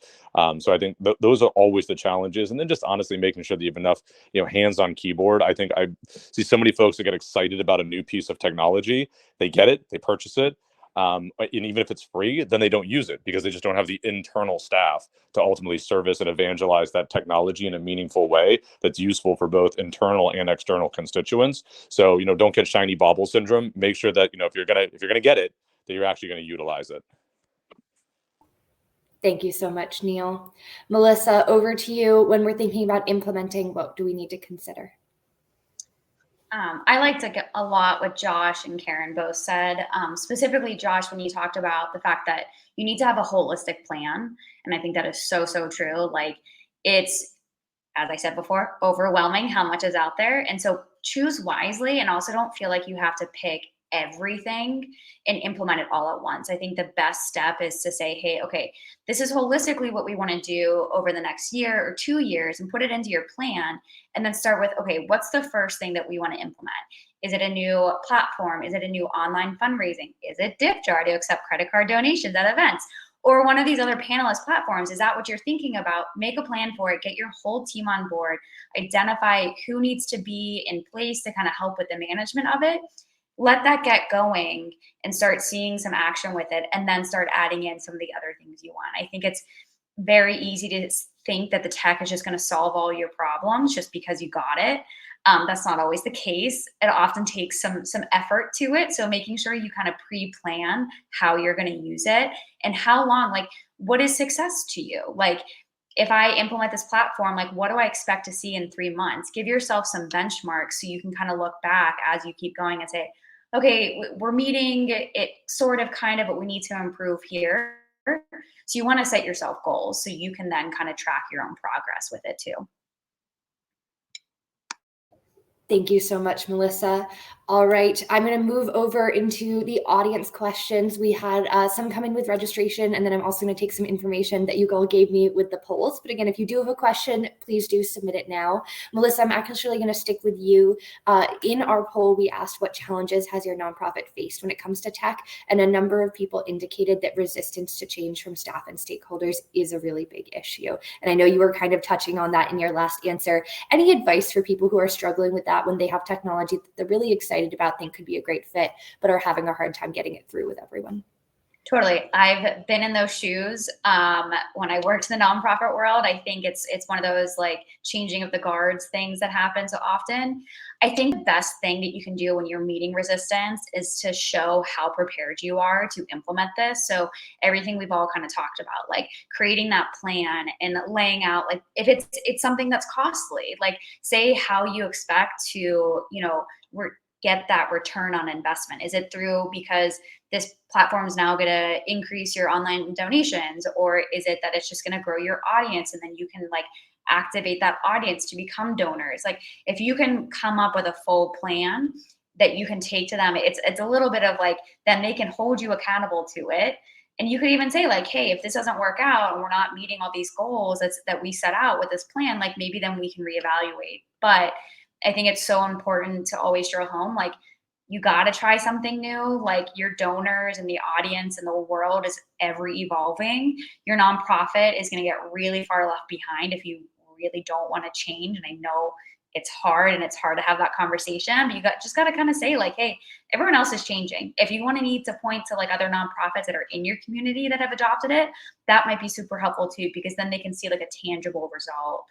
So I think those are always the challenges. And then just honestly making sure that you have enough, hands on keyboard. I think I see so many folks that get excited about a new piece of technology. They get it, they purchase it. And even if it's free, then they don't use it because they just don't have the internal staff to ultimately service and evangelize that technology in a meaningful way that's useful for both internal and external constituents. So, don't get shiny bauble syndrome. Make sure that, if you're gonna get it, that you're actually going to utilize it. Thank you so much, Neil. Melissa, over to you. When we're thinking about implementing, what do we need to consider? I liked a lot what Josh and Karen both said. Specifically, Josh, when you talked about the fact that you need to have a holistic plan. And I think that is so, so true. Like it's, as I said before, overwhelming how much is out there. And so choose wisely and also don't feel like you have to pick everything and implement it all at once. I think the best step is to say, hey, okay, this is holistically what we want to do over the next year or 2 years and put it into your plan. And then start with, okay, what's the first thing that we want to implement? Is it a new platform? Is it a new online fundraising? Is it DipJar to accept credit card donations at events? Or one of these other panelist platforms? Is that what you're thinking about? Make a plan for it, get your whole team on board, identify who needs to be in place to kind of help with the management of it. Let that get going and start seeing some action with it, and then start adding in some of the other things you want. I think it's very easy to think that the tech is just going to solve all your problems just because you got it. That's not always the case. It often takes some effort to it. So making sure you kind of pre-plan how you're going to use it and how long, like what is success to you? Like if I implement this platform, like what do I expect to see in 3 months? Give yourself some benchmarks so you can kind of look back as you keep going and say, okay, we're meeting it sort of kind of, but we need to improve here. So you want to set yourself goals so you can then kind of track your own progress with it too. Thank you so much, Melissa. All right, I'm going to move over into the audience questions. We had some come in with registration, and then I'm also going to take some information that you all gave me with the polls. But again, if you do have a question, please do submit it now. Melissa, I'm actually going to stick with you. In our poll, we asked what challenges has your nonprofit faced when it comes to tech, and a number of people indicated that resistance to change from staff and stakeholders is a really big issue. And I know you were kind of touching on that in your last answer. Any advice for people who are struggling with that when they have technology that they're really excited about, think could be a great fit, but are having a hard time getting it through with everyone? Totally. I've been in those shoes. When I worked in the nonprofit world, I think it's one of those like changing of the guards things that happen so often. I think the best thing that you can do when you're meeting resistance is to show how prepared you are to implement this. So everything we've all kind of talked about, like creating that plan and laying out, like if it's something that's costly, like say how you expect to, get that return on investment. Is it through because this platform is now going to increase your online donations, or is it that it's just going to grow your audience and then you can like activate that audience to become donors? Like if you can come up with a full plan that you can take to them, it's a little bit of like, then they can hold you accountable to it. And you could even say like, hey, if this doesn't work out and we're not meeting all these goals that we set out with this plan, like maybe then we can reevaluate. But I think it's so important to always drill home, like you got to try something new. Like your donors and the audience and the world is ever evolving. Your nonprofit is going to get really far left behind if you really don't want to change. And I know it's hard to have that conversation, but you just got to kind of say like, hey, everyone else is changing. If you want to need to point to like other nonprofits that are in your community that have adopted it, that might be super helpful too, because then they can see like a tangible result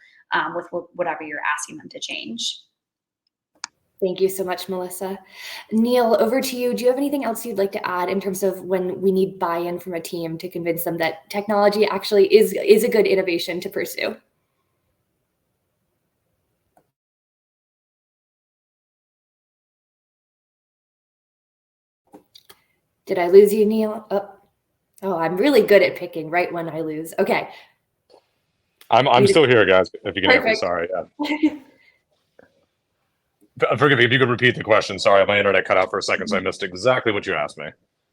with whatever you're asking them to change. Thank you so much, Melissa. Neil, over to you. Do you have anything else you'd like to add in terms of when we need buy-in from a team to convince them that technology actually is a good innovation to pursue? Did I lose you, Neil? Oh, I'm really good at picking right when I lose. Okay. I'm still here, guys. If you can hear me, Perfect. sorry. Yeah. Forgive me if you could repeat the question. Sorry, my internet cut out for a second, so I missed exactly what you asked me.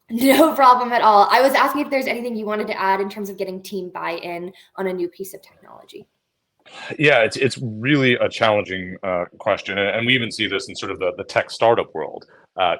No problem at all. I was asking if there's anything you wanted to add in terms of getting team buy-in on a new piece of technology. Yeah, it's really a challenging question, and we even see this in sort of the tech startup world.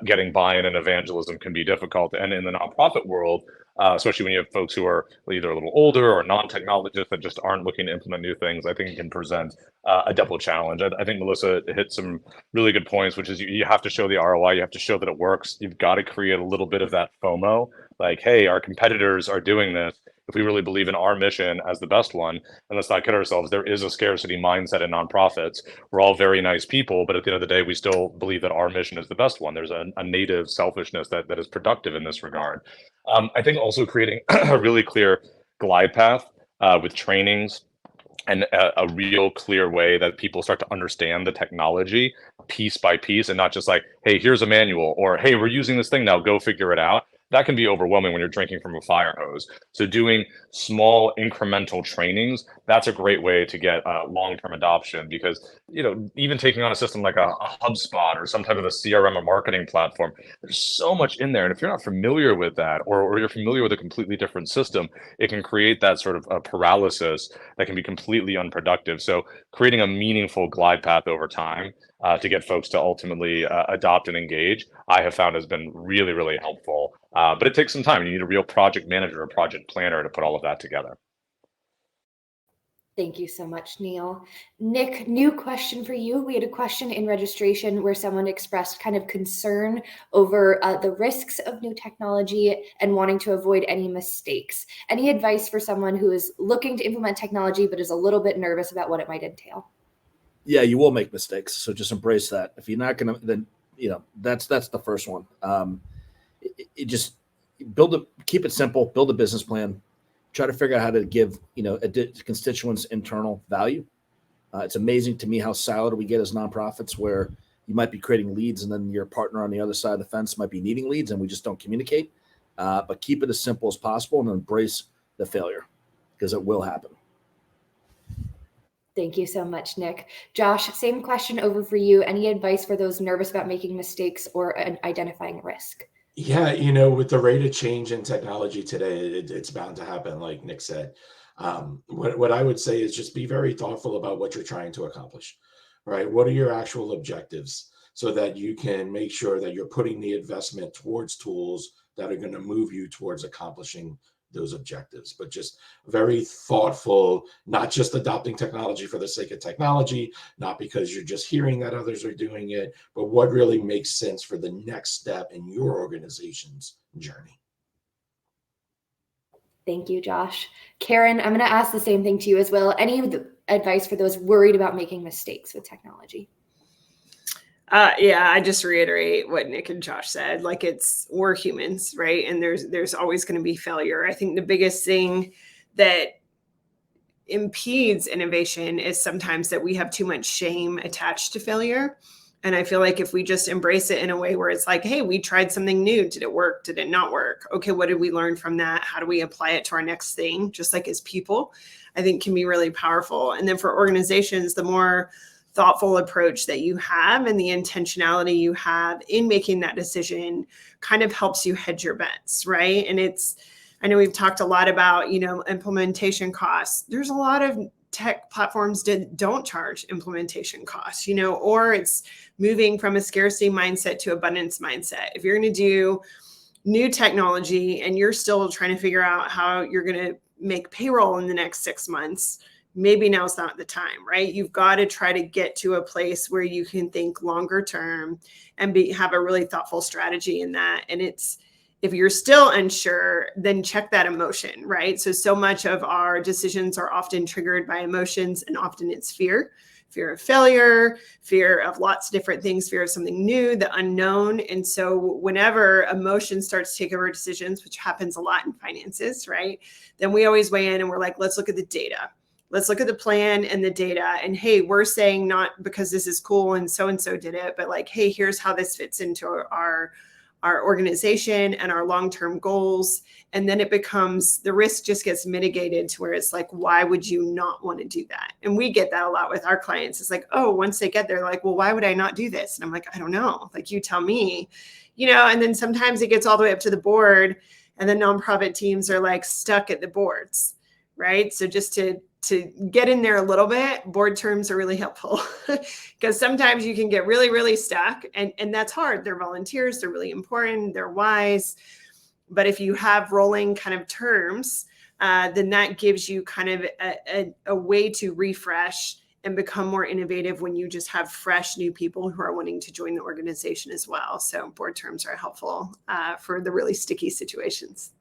Getting buy-in and evangelism can be difficult, and in the nonprofit world, especially when you have folks who are either a little older or non-technologists that just aren't looking to implement new things, I think it can present a double challenge. I think Melissa hit some really good points, which is you have to show the ROI, you have to show that it works. You've got to create a little bit of that FOMO, like, hey, our competitors are doing this. If we really believe in our mission as the best one, and let's not kid ourselves, there is a scarcity mindset in nonprofits. We're all very nice people, but at the end of the day, we still believe that our mission is the best one. There's a native selfishness that is productive in this regard. I think also creating a really clear glide path with trainings and a real clear way that people start to understand the technology piece by piece, and not just like, hey, here's a manual, or hey, we're using this thing now, go figure it out. That can be overwhelming when you're drinking from a fire hose. So doing small incremental trainings, that's a great way to get long-term adoption, because even taking on a system like a HubSpot or some type of a CRM or marketing platform, there's so much in there. And if you're not familiar with that, or you're familiar with a completely different system, it can create that sort of a paralysis that can be completely unproductive. So creating a meaningful glide path over time to get folks to ultimately adopt and engage, I have found has been really, really helpful. But it takes some time. You need a real project manager or project planner to put all of that together. Thank you so much, Neil. Nick, new question for you. We had a question in registration where someone expressed kind of concern over the risks of new technology and wanting to avoid any mistakes. Any advice for someone who is looking to implement technology but is a little bit nervous about what it might entail? Yeah, you will make mistakes, so just embrace that. If you're not gonna, then that's the first one. It just keep it simple, build a business plan, try to figure out how to give constituents internal value. It's amazing to me how siloed we get as nonprofits, where you might be creating leads and then your partner on the other side of the fence might be needing leads, and we just don't communicate. But keep it as simple as possible and embrace the failure, because it will happen. Thank you so much, Nick. Josh, same question over for you. Any advice for those nervous about making mistakes or identifying risk? Yeah, with the rate of change in technology today, it's bound to happen, like Nick said. What I would say is just be very thoughtful about what you're trying to accomplish, right? What are your actual objectives, so that you can make sure that you're putting the investment towards tools that are going to move you towards accomplishing those objectives. But just very thoughtful, not just adopting technology for the sake of technology, not because you're just hearing that others are doing it, but what really makes sense for the next step in your organization's journey. Thank you, Josh. Karen, I'm going to ask the same thing to you as well. Any advice for those worried about making mistakes with technology? Yeah, I just reiterate what Nick and Josh said. Like, we're humans, right? And there's always going to be failure. I think the biggest thing that impedes innovation is sometimes that we have too much shame attached to failure. And I feel like if we just embrace it in a way where it's like, hey, we tried something new. Did it work? Did it not work? Okay, what did we learn from that? How do we apply it to our next thing? Just like as people, I think can be really powerful. And then for organizations, the more thoughtful approach that you have and the intentionality you have in making that decision kind of helps you hedge your bets, right? And I know we've talked a lot about, implementation costs. There's a lot of tech platforms that don't charge implementation costs, or it's moving from a scarcity mindset to abundance mindset. If you're going to do new technology and you're still trying to figure out how you're going to make payroll in the next 6 months, maybe now's not the time, right? You've got to try to get to a place where you can think longer term and have a really thoughtful strategy in that. And if you're still unsure, then check that emotion, right? So much of our decisions are often triggered by emotions, and often it's fear of failure, fear of lots of different things, fear of something new, the unknown. And so whenever emotion starts to take over decisions, which happens a lot in finances, right? Then we always weigh in and we're like, let's look at the data. Let's look at the plan and the data. And hey, we're saying not because this is cool and so did it, but like, hey, here's how this fits into our our organization and our long-term goals. And then it becomes, the risk just gets mitigated to where it's like, why would you not want to do that? And we get that a lot with our clients. It's like, oh, once they get there, like, well, why would I not do this? And I'm like, I don't know. Like, you tell me, and then sometimes it gets all the way up to the board, and the nonprofit teams are like stuck at the boards, right? So just to get in there a little bit, board terms are really helpful because sometimes you can get really, really stuck, and that's hard. They're volunteers, they're really important, they're wise. But if you have rolling kind of terms, then that gives you kind of a way to refresh and become more innovative when you just have fresh new people who are wanting to join the organization as well. So board terms are helpful for the really sticky situations.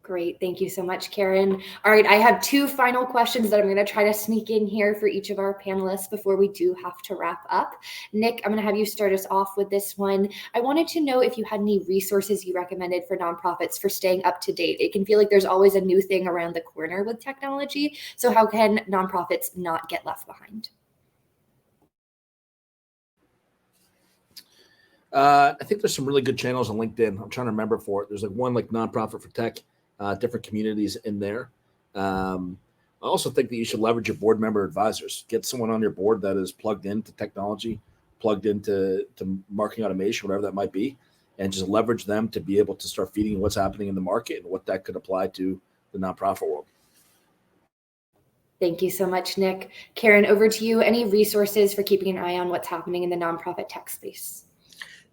Great. Thank you so much, Karen. All right. I have two final questions that I'm going to try to sneak in here for each of our panelists before we do have to wrap up. Nick, I'm going to have you start us off with this one. I wanted to know if you had any resources you recommended for nonprofits for staying up to date. It can feel like there's always a new thing around the corner with technology. So how can nonprofits not get left behind? I think there's some really good channels on LinkedIn. I'm trying to remember for it. There's like one like Nonprofit for Tech. Different communities in there. I also think that you should leverage your board member advisors. Get someone on your board that is plugged into technology, plugged into marketing automation, whatever that might be, and just leverage them to be able to start feeding what's happening in the market and what that could apply to the nonprofit world. Thank you so much, Nick. Karen, over to you. Any resources for keeping an eye on what's happening in the nonprofit tech space?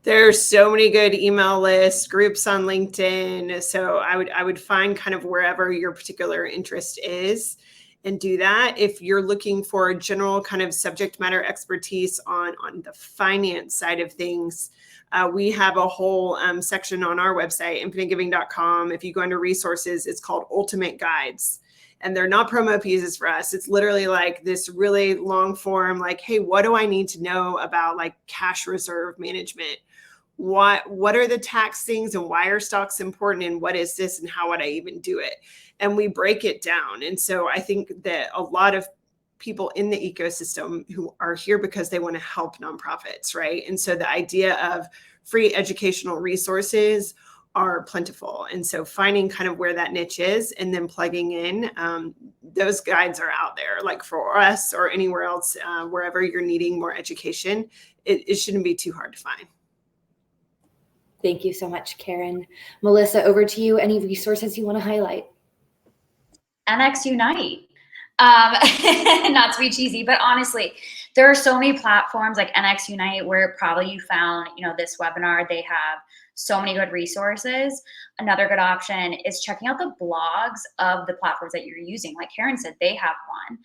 There's so many good email lists, groups on LinkedIn. So I would find kind of wherever your particular interest is and do that. If you're looking for general kind of subject matter expertise on the finance side of things, we have a whole section on our website, infiniteGiving.com. If you go under resources, it's called Ultimate Guides. And they're not promo pieces for us. It's literally like this really long form, like, hey, what do I need to know about like cash reserve management? What are the tax things and why are stocks important and what is this and how would I even do it? And we break it down. And so I think that a lot of people in the ecosystem who are here because they want to help nonprofits, right? And so the idea of free educational resources are plentiful. And so finding kind of where that niche is and then plugging in, those guides are out there, like for us or anywhere else, wherever you're needing more education, it shouldn't be too hard to find. Thank you so much, Karen. Melissa, over to you. Any resources you want to highlight? NXUnite. Not to be cheesy, but honestly, there are so many platforms like NXUnite where probably you found, this webinar. They have so many good resources. Another good option is checking out the blogs of the platforms that you're using. Like Karen said, they have one.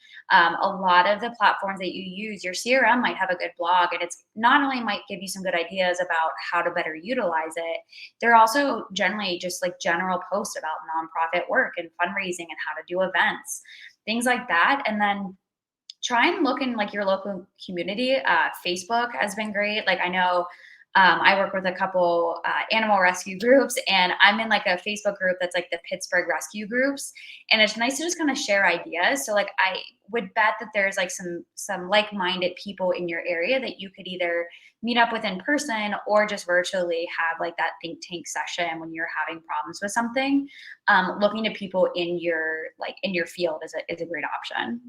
A lot of the platforms that you use, your CRM might have a good blog, and it's not only might give you some good ideas about how to better utilize it, they're also generally just like general posts about nonprofit work and fundraising and how to do events, things like that. And then try and look in like your local community. Facebook has been great. Like I know I work with a couple animal rescue groups, and I'm in like a Facebook group that's like the Pittsburgh Rescue Groups. And it's nice to just kind of share ideas. So like I would bet that there's like some like-minded people in your area that you could either meet up with in person or just virtually have like that think tank session when you're having problems with something. Looking to people in your field is a great option.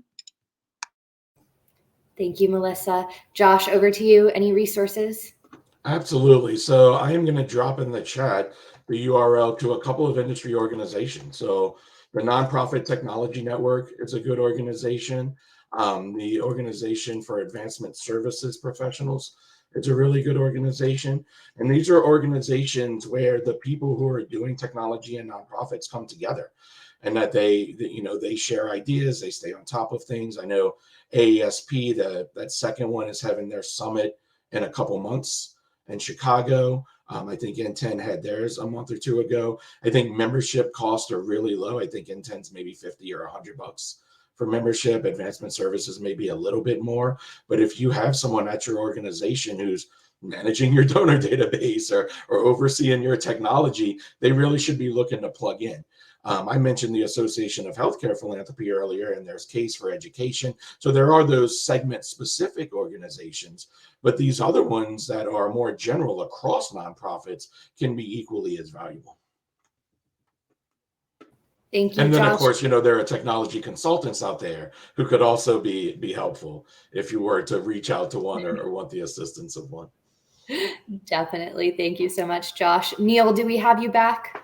Thank you, Melissa. Josh, over to you. Any resources? Absolutely. So I am going to drop in the chat the URL to a couple of industry organizations. So the Nonprofit Technology Network is a good organization. The Organization for Advancement Services Professionals, it's a really good organization. And these are organizations where the people who are doing technology and nonprofits come together, and that they share ideas, they stay on top of things. I know AESP, that second one, is having their summit in a couple months in Chicago. I think N10 had theirs a month or two ago. I think membership costs are really low. I think N10's maybe $50 or $100 for membership. Advancement Services maybe a little bit more. But if you have someone at your organization who's managing your donor database or overseeing your technology, they really should be looking to plug in. I mentioned the Association of Healthcare Philanthropy earlier, and there's CASE for education. So there are those segment-specific organizations, but these other ones that are more general across nonprofits can be equally as valuable. Thank you, And then, Josh. of course, there are technology consultants out there who could also be helpful if you were to reach out to one or want the assistance of one. Definitely. Thank you so much, Josh. Neil, do we have you back?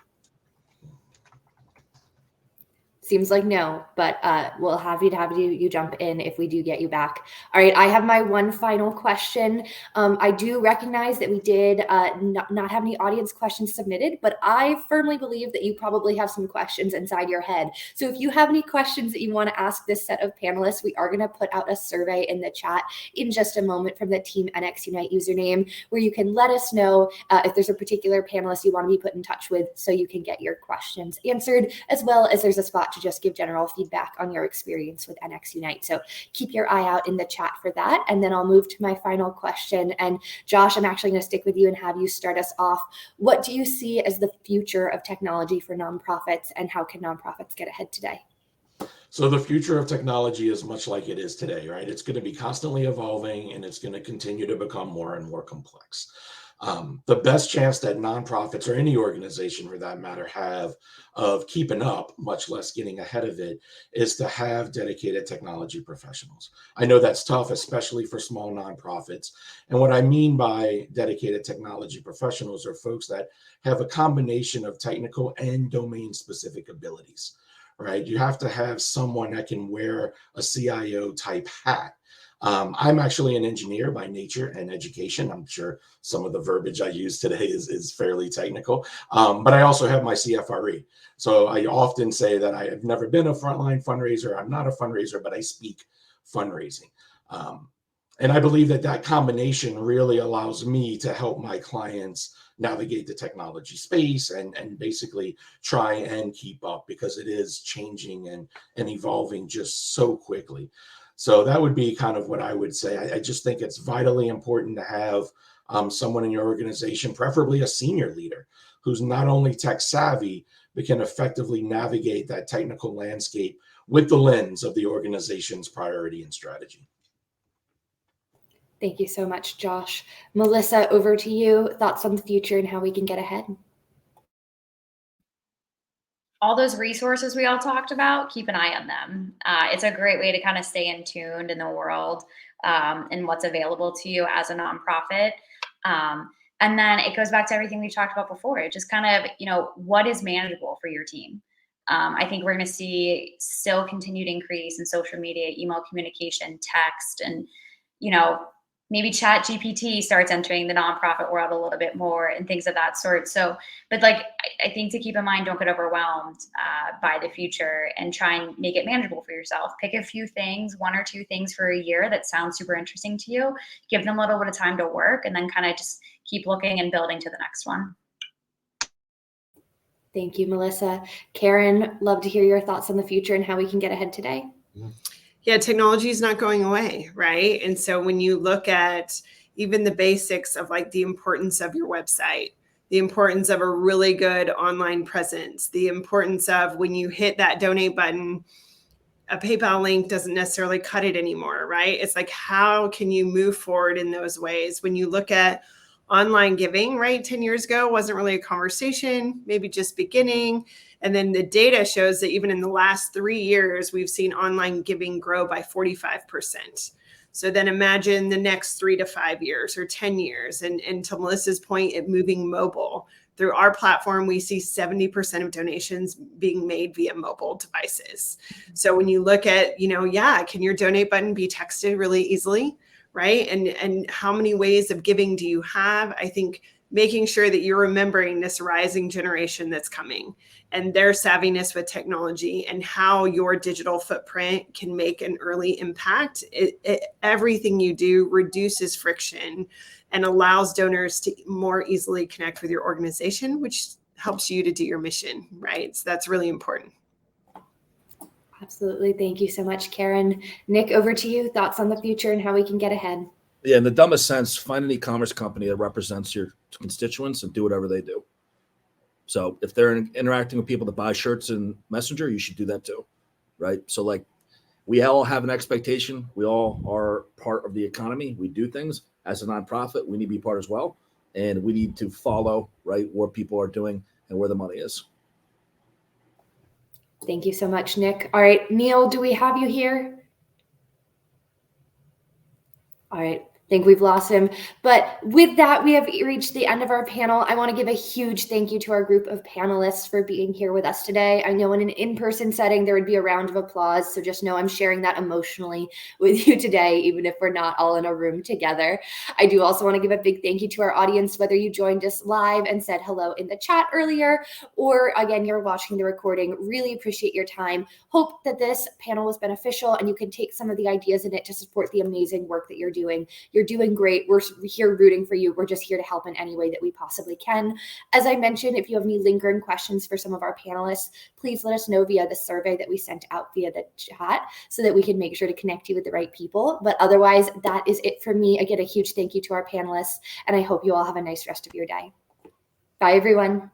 Seems like no, but we'll have you jump in if we do get you back. All right, I have my one final question. I do recognize that we did not have any audience questions submitted, but I firmly believe that you probably have some questions inside your head. So if you have any questions that you want to ask this set of panelists, we are going to put out a survey in the chat in just a moment from the Team NXUnite username, where you can let us know if there's a particular panelist you want to be put in touch with so you can get your questions answered, as well as there's a spot to just give general feedback on your experience with NXUnite. So keep your eye out in the chat for that. And then I'll move to my final question. And Josh, I'm actually going to stick with you and have you start us off. What do you see as the future of technology for nonprofits, and how can nonprofits get ahead today? So the future of technology is much like it is today, right? It's going to be constantly evolving, and it's going to continue to become more and more complex. The best chance that nonprofits, or any organization for that matter, have of keeping up, much less getting ahead of it, is to have dedicated technology professionals. I know that's tough, especially for small nonprofits. And what I mean by dedicated technology professionals are folks that have a combination of technical and domain-specific abilities, right? You have to have someone that can wear a CIO type hat. I'm actually an engineer by nature and education. I'm sure some of the verbiage I use today is fairly technical, but I also have my CFRE. So I often say that I have never been a frontline fundraiser. I'm not a fundraiser, but I speak fundraising. And I believe that combination really allows me to help my clients navigate the technology space and basically try and keep up, because it is changing and evolving just so quickly. So that would be kind of what I would say. I just think it's vitally important to have someone in your organization, preferably a senior leader, who's not only tech savvy, but can effectively navigate that technical landscape with the lens of the organization's priority and strategy. Thank you so much, Josh. Melissa, over to you. Thoughts on the future and how we can get ahead? All those resources we all talked about, keep an eye on them. It's a great way to kind of stay in tuned in the world and what's available to you as a nonprofit. And then it goes back to everything we've talked about before. It just kind of, what is manageable for your team? I think we're going to see still continued increase in social media, email communication, text, and, maybe Chat GPT starts entering the nonprofit world a little bit more and things of that sort. So, but I think to keep in mind, don't get overwhelmed by the future, and try and make it manageable for yourself. Pick a few things, 1 or 2 things for a year that sounds super interesting to you. Give them a little bit of time to work, and then kind of just keep looking and building to the next one. Thank you, Melissa. Karen, love to hear your thoughts on the future and how we can get ahead today. Yeah, technology is not going away, right? And so when you look at even the basics of the importance of your website, the importance of a really good online presence, the importance of when you hit that donate button, a PayPal link doesn't necessarily cut it anymore, right? It's how can you move forward in those ways? When you look at online giving, right, 10 years ago wasn't really a conversation, maybe just beginning. And then the data shows that even in the last 3 years, we've seen online giving grow by 45%. So then imagine the next 3 to 5 years or 10 years. And to Melissa's point, it moving mobile. Through our platform, we see 70% of donations being made via mobile devices. So when you look at, can your donate button be texted really easily, right? And how many ways of giving do you have? I think making sure that you're remembering this rising generation that's coming and their savviness with technology and how your digital footprint can make an early impact. Everything you do reduces friction and allows donors to more easily connect with your organization, which helps you to do your mission, right? So that's really important. Absolutely. Thank you so much, Karen. Nick, over to you. Thoughts on the future and how we can get ahead? Yeah, in the dumbest sense, find an e-commerce company that represents your constituents and do whatever they do. So if they're interacting with people to buy shirts in Messenger, you should do that too, right? So like we all have an expectation. We all are part of the economy. We do things as a nonprofit. We need to be part as well. And we need to follow, right, what people are doing and where the money is. Thank you so much, Nick. All right, Neil, do we have you here? All right. I think we've lost him. But with that, we have reached the end of our panel. I want to give a huge thank you to our group of panelists for being here with us today. I know in an in-person setting, there would be a round of applause. So just know I'm sharing that emotionally with you today, even if we're not all in a room together. I do also want to give a big thank you to our audience, whether you joined us live and said hello in the chat earlier, or again, you're watching the recording. Really appreciate your time. Hope that this panel was beneficial and you can take some of the ideas in it to support the amazing work that you're doing. You're doing great. We're here rooting for you. We're just here to help in any way that we possibly can. As I mentioned, if you have any lingering questions for some of our panelists, please let us know via the survey that we sent out via the chat so that we can make sure to connect you with the right people. But otherwise, that is it for me. Again, a huge thank you to our panelists, and I hope you all have a nice rest of your day. Bye, everyone.